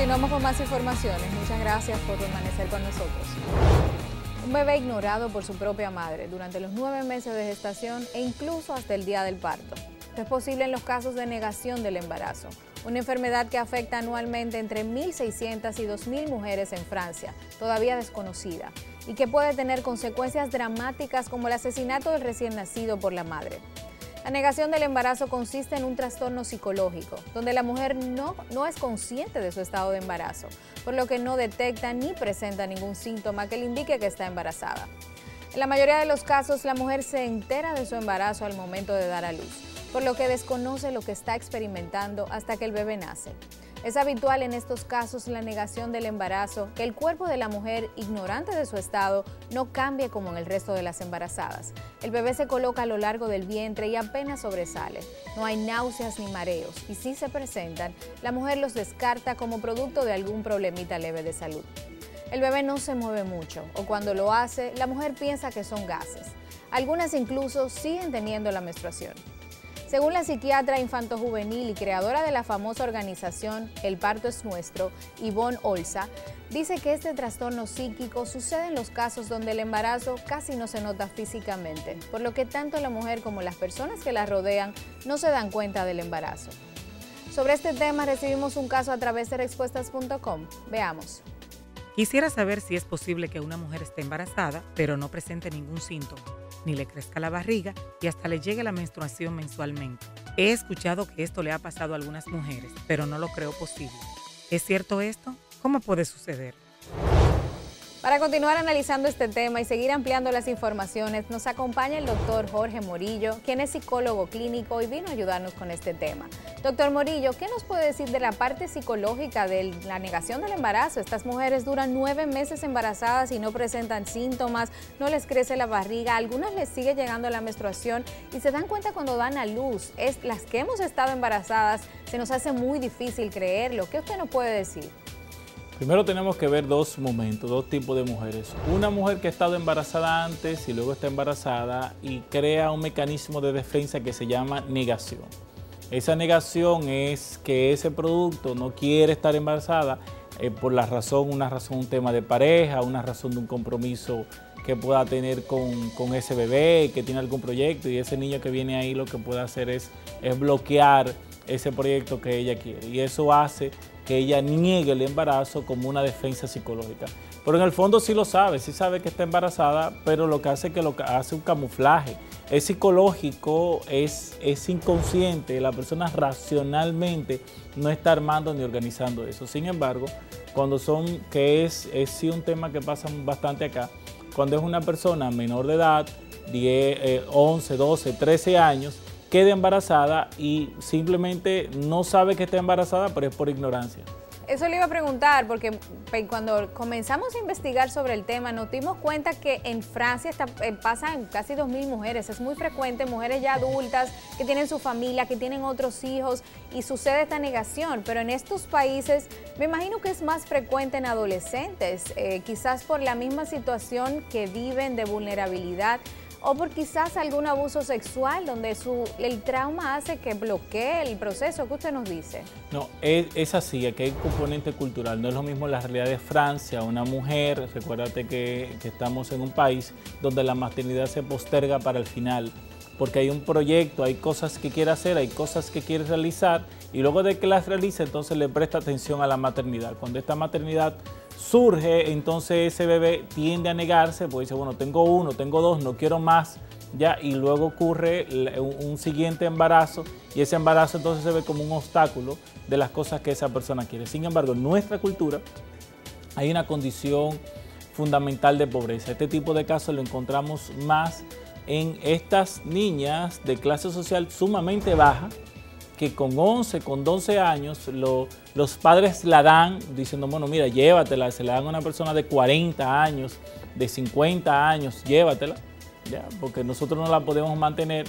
Continuamos con más informaciones. Muchas gracias por permanecer con nosotros. Un bebé ignorado por su propia madre durante los 9 meses de gestación e incluso hasta el día del parto. Esto es posible en los casos de negación del embarazo, una enfermedad que afecta anualmente entre 1.600 y 2.000 mujeres en Francia, todavía desconocida, y que puede tener consecuencias dramáticas como el asesinato del recién nacido por la madre. La negación del embarazo consiste en un trastorno psicológico, donde la mujer no es consciente de su estado de embarazo, por lo que no detecta ni presenta ningún síntoma que le indique que está embarazada. En la mayoría de los casos, la mujer se entera de su embarazo al momento de dar a luz, por lo que desconoce lo que está experimentando hasta que el bebé nace. Es habitual en estos casos la negación del embarazo, que el cuerpo de la mujer, ignorante de su estado, no cambie como en el resto de las embarazadas. El bebé se coloca a lo largo del vientre y apenas sobresale. No hay náuseas ni mareos, y si se presentan, la mujer los descarta como producto de algún problemita leve de salud. El bebé no se mueve mucho, o cuando lo hace, la mujer piensa que son gases. Algunas incluso siguen teniendo la menstruación. Según la psiquiatra infantojuvenil y creadora de la famosa organización El Parto es Nuestro, Yvonne Olza, dice que este trastorno psíquico sucede en los casos donde el embarazo casi no se nota físicamente, por lo que tanto la mujer como las personas que la rodean no se dan cuenta del embarazo. Sobre este tema recibimos un caso a través de respuestas.com. Veamos. Quisiera saber si es posible que una mujer esté embarazada, pero no presente ningún síntoma, ni le crezca la barriga y hasta le llegue la menstruación mensualmente. He escuchado que esto le ha pasado a algunas mujeres, pero no lo creo posible. ¿Es cierto esto? ¿Cómo puede suceder? Para continuar analizando este tema y seguir ampliando las informaciones, nos acompaña el doctor Jorge Morillo, quien es psicólogo clínico y vino a ayudarnos con este tema. Doctor Morillo, ¿qué nos puede decir de la parte psicológica de la negación del embarazo? Estas mujeres duran 9 meses embarazadas y no presentan síntomas, no les crece la barriga, a algunas les sigue llegando la menstruación y se dan cuenta cuando dan a luz. Las que hemos estado embarazadas, se nos hace muy difícil creerlo. ¿Qué usted nos puede decir? Primero tenemos que ver dos momentos, dos tipos de mujeres. Una mujer que ha estado embarazada antes y luego está embarazada y crea un mecanismo de defensa que se llama negación. Esa negación es que ese producto no quiere estar embarazada por un tema de pareja, una razón de un compromiso que pueda tener con ese bebé, que tiene algún proyecto, y ese niño que viene ahí lo que puede hacer es bloquear ese proyecto que ella quiere. Y eso hace que ella niegue el embarazo como una defensa psicológica. Pero en el fondo sí lo sabe, sí sabe que está embarazada, pero lo que hace es que hace un camuflaje. Es psicológico, es inconsciente, la persona racionalmente no está armando ni organizando eso. Sin embargo, que es sí un tema que pasa bastante acá, cuando es una persona menor de edad, 11, 12, 13 años, queda embarazada y simplemente no sabe que está embarazada, pero es por ignorancia. Eso le iba a preguntar, porque cuando comenzamos a investigar sobre el tema, nos dimos cuenta que en Francia pasan casi 2.000 mujeres. Es muy frecuente, mujeres ya adultas que tienen su familia, que tienen otros hijos y sucede esta negación. Pero en estos países me imagino que es más frecuente en adolescentes, quizás por la misma situación que viven de vulnerabilidad, o por quizás algún abuso sexual donde el trauma hace que bloquee el proceso. ¿Qué usted nos dice? No, es así, aquí hay un componente cultural. No es lo mismo la realidad de Francia, una mujer, recuérdate que estamos en un país donde la maternidad se posterga para el final, porque hay un proyecto, hay cosas que quiere hacer, hay cosas que quiere realizar, y luego de que las realice, entonces le presta atención a la maternidad. Cuando esta maternidad surge, entonces ese bebé tiende a negarse, pues dice, bueno, tengo uno, tengo dos, no quiero más, ya, y luego ocurre un siguiente embarazo, y ese embarazo entonces se ve como un obstáculo de las cosas que esa persona quiere. Sin embargo, en nuestra cultura hay una condición fundamental de pobreza. Este tipo de casos lo encontramos más en estas niñas de clase social sumamente baja, que con 11, con 12 años los padres la dan diciendo, bueno, mira, llévatela, se la dan a una persona de 40 años, de 50 años, llévatela, ya, porque nosotros no la podemos mantener,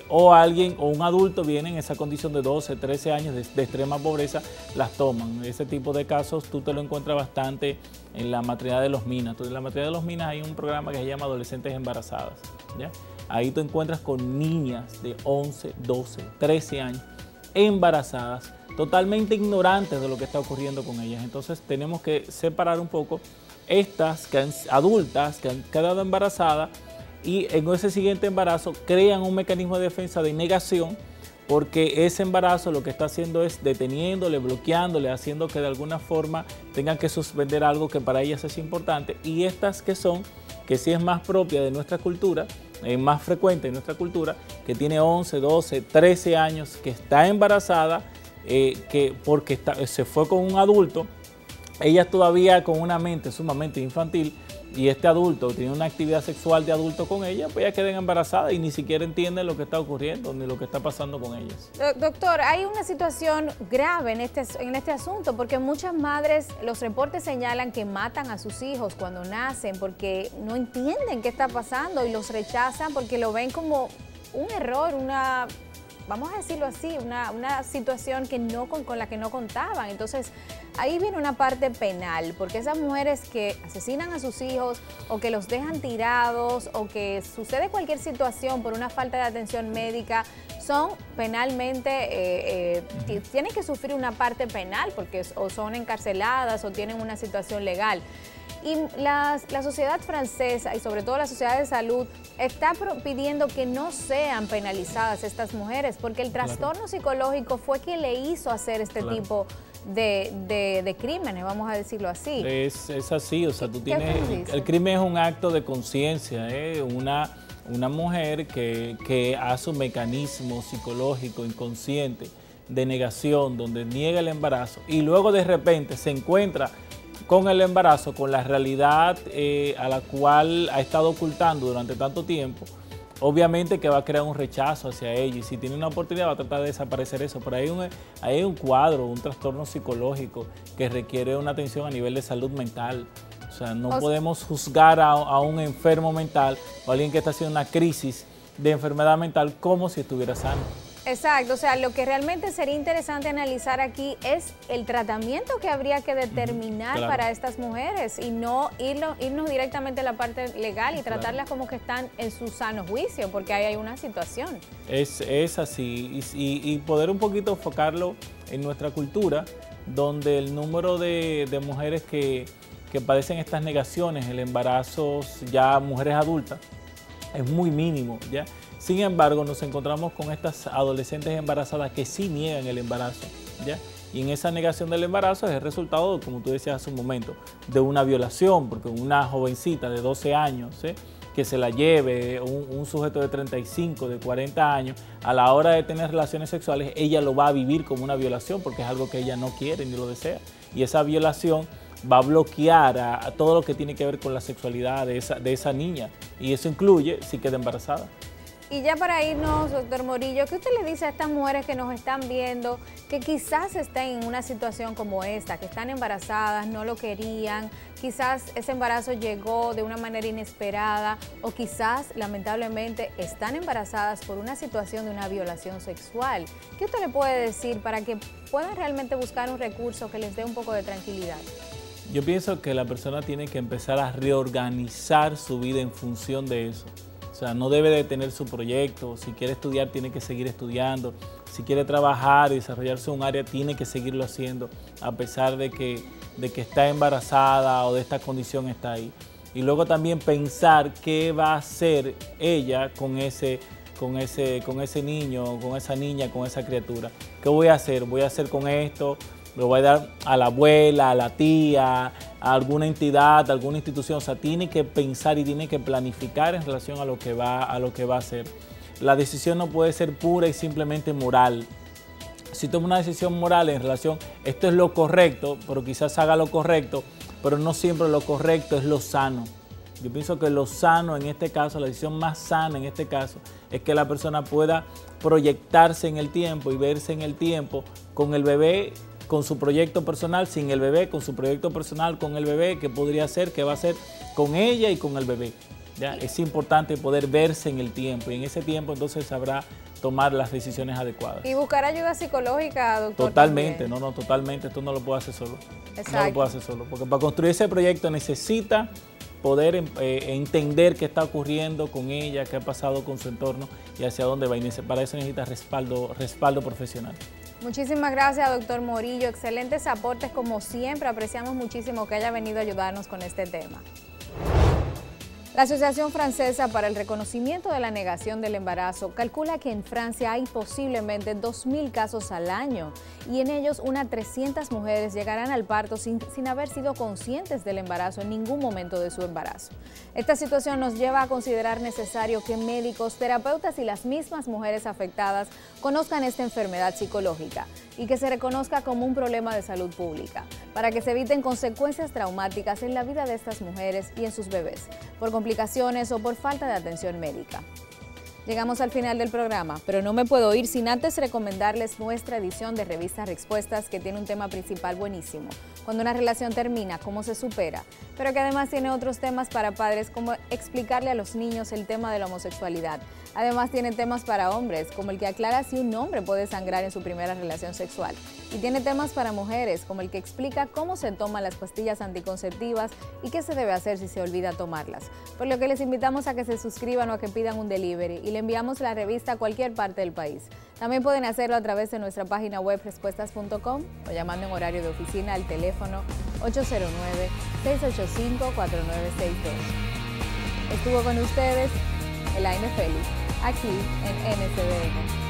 o alguien o un adulto viene en esa condición de 12, 13 años de extrema pobreza, las toman. Ese tipo de casos tú te lo encuentras bastante en la maternidad de Los Minas. Entonces, en la maternidad de Los Minas hay un programa que se llama Adolescentes Embarazadas, ¿ya? Ahí tú encuentras con niñas de 11, 12, 13 años embarazadas, totalmente ignorantes de lo que está ocurriendo con ellas. Entonces tenemos que separar un poco estas adultas que han quedado embarazadas y en ese siguiente embarazo crean un mecanismo de defensa de negación, porque ese embarazo lo que está haciendo es deteniéndole, bloqueándole, haciendo que de alguna forma tengan que suspender algo que para ellas es importante. Y estas que sí es más propia de nuestra cultura, más frecuente en nuestra cultura, que tiene 11, 12, 13 años, que está embarazada, porque se fue con un adulto, ella todavía con una mente sumamente infantil, y este adulto tiene una actividad sexual de adulto con ella, pues ella queda embarazada y ni siquiera entiende lo que está ocurriendo ni lo que está pasando con ellas. Doctor, hay una situación grave en este asunto, porque muchas madres, los reportes señalan que matan a sus hijos cuando nacen porque no entienden qué está pasando y los rechazan porque lo ven como un error, vamos a decirlo así, una situación que con la que no contaban. Entonces, ahí viene una parte penal, porque esas mujeres que asesinan a sus hijos o que los dejan tirados o que sucede cualquier situación por una falta de atención médica, son penalmente, tienen que sufrir una parte penal porque o son encarceladas o tienen una situación legal. Y la sociedad francesa y sobre todo la sociedad de salud está pidiendo que no sean penalizadas estas mujeres, porque el trastorno psicológico fue quien le hizo hacer este tipo de crímenes, vamos a decirlo así. Es así, o sea, el crimen es un acto de conciencia, una mujer que hace un mecanismo psicológico inconsciente de negación, donde niega el embarazo y luego de repente se encuentra con el embarazo, con la realidad a la cual ha estado ocultando durante tanto tiempo, obviamente que va a crear un rechazo hacia ella, y si tiene una oportunidad va a tratar de desaparecer eso. Pero hay un cuadro, un trastorno psicológico que requiere una atención a nivel de salud mental. O sea, no podemos juzgar a un enfermo mental o a alguien que está haciendo una crisis de enfermedad mental como si estuviera sano. Exacto, o sea, lo que realmente sería interesante analizar aquí es el tratamiento que habría que determinar para estas mujeres y no irnos directamente a la parte legal y tratarlas como que están en su sano juicio, porque ahí hay una situación. Es así, y poder un poquito enfocarlo en nuestra cultura, donde el número de mujeres que padecen estas negaciones, el embarazo, ya mujeres adultas, es muy mínimo, ¿ya? Sin embargo, nos encontramos con estas adolescentes embarazadas que sí niegan el embarazo, ¿ya? Y en esa negación del embarazo es el resultado, como tú decías hace un momento, de una violación, porque una jovencita de 12 años, ¿sí?, que se la lleve un sujeto de 35, de 40 años, a la hora de tener relaciones sexuales, ella lo va a vivir como una violación, porque es algo que ella no quiere ni lo desea. Y esa violación va a bloquear a todo lo que tiene que ver con la sexualidad de esa niña, y eso incluye si queda embarazada. Y ya para irnos, doctor Morillo, ¿qué usted le dice a estas mujeres que nos están viendo, que quizás estén en una situación como esta, que están embarazadas, no lo querían, quizás ese embarazo llegó de una manera inesperada o quizás lamentablemente están embarazadas por una situación de una violación sexual? ¿Qué usted le puede decir para que puedan realmente buscar un recurso que les dé un poco de tranquilidad? Yo pienso que la persona tiene que empezar a reorganizar su vida en función de eso. O sea, no debe detener su proyecto. Si quiere estudiar, tiene que seguir estudiando. Si quiere trabajar y desarrollarse en un área, tiene que seguirlo haciendo, a pesar de que está embarazada o de esta condición está ahí. Y luego también pensar qué va a hacer ella con ese niño, con esa niña, con esa criatura. ¿Qué voy a hacer? ¿Voy a hacer con esto? ¿Lo voy a dar a la abuela, a la tía, a alguna entidad, a alguna institución? O sea, tiene que pensar y tiene que planificar en relación a lo que va a hacer. La decisión no puede ser pura y simplemente moral. Si toma una decisión moral en relación, esto es lo correcto, pero quizás haga lo correcto, pero no siempre lo correcto es lo sano. Yo pienso que lo sano en este caso, la decisión más sana en este caso, es que la persona pueda proyectarse en el tiempo y verse en el tiempo con el bebé, con su proyecto personal, sin el bebé, con su proyecto personal, con el bebé, que podría ser, que va a ser con ella y con el bebé. ¿Ya? Es importante poder verse en el tiempo y en ese tiempo entonces sabrá tomar las decisiones adecuadas. Y buscar ayuda psicológica, doctor. Totalmente, totalmente, esto no lo puede hacer solo. Exacto. No lo puede hacer solo, porque para construir ese proyecto necesita poder entender qué está ocurriendo con ella, qué ha pasado con su entorno y hacia dónde va. Y para eso necesita respaldo profesional. Muchísimas gracias, doctor Morillo. Excelentes aportes como siempre. Apreciamos muchísimo que haya venido a ayudarnos con este tema. La Asociación Francesa para el Reconocimiento de la Negación del Embarazo calcula que en Francia hay posiblemente 2.000 casos al año y en ellos unas 300 mujeres llegarán al parto sin haber sido conscientes del embarazo en ningún momento de su embarazo. Esta situación nos lleva a considerar necesario que médicos, terapeutas y las mismas mujeres afectadas conozcan esta enfermedad psicológica y que se reconozca como un problema de salud pública, para que se eviten consecuencias traumáticas en la vida de estas mujeres y en sus bebés, por complicaciones o por falta de atención médica. Llegamos al final del programa, pero no me puedo ir sin antes recomendarles nuestra edición de Revista Respuestas, que tiene un tema principal buenísimo: cuando una relación termina, cómo se supera, pero que además tiene otros temas para padres, como explicarle a los niños el tema de la homosexualidad. Además tiene temas para hombres, como el que aclara si un hombre puede sangrar en su primera relación sexual. Y tiene temas para mujeres, como el que explica cómo se toman las pastillas anticonceptivas y qué se debe hacer si se olvida tomarlas. Por lo que les invitamos a que se suscriban o a que pidan un delivery y le enviamos la revista a cualquier parte del país. También pueden hacerlo a través de nuestra página web respuestas.com o llamando en horario de oficina al teléfono 809-685-4962. Estuvo con ustedes Elaine Félix, aquí en NCDN.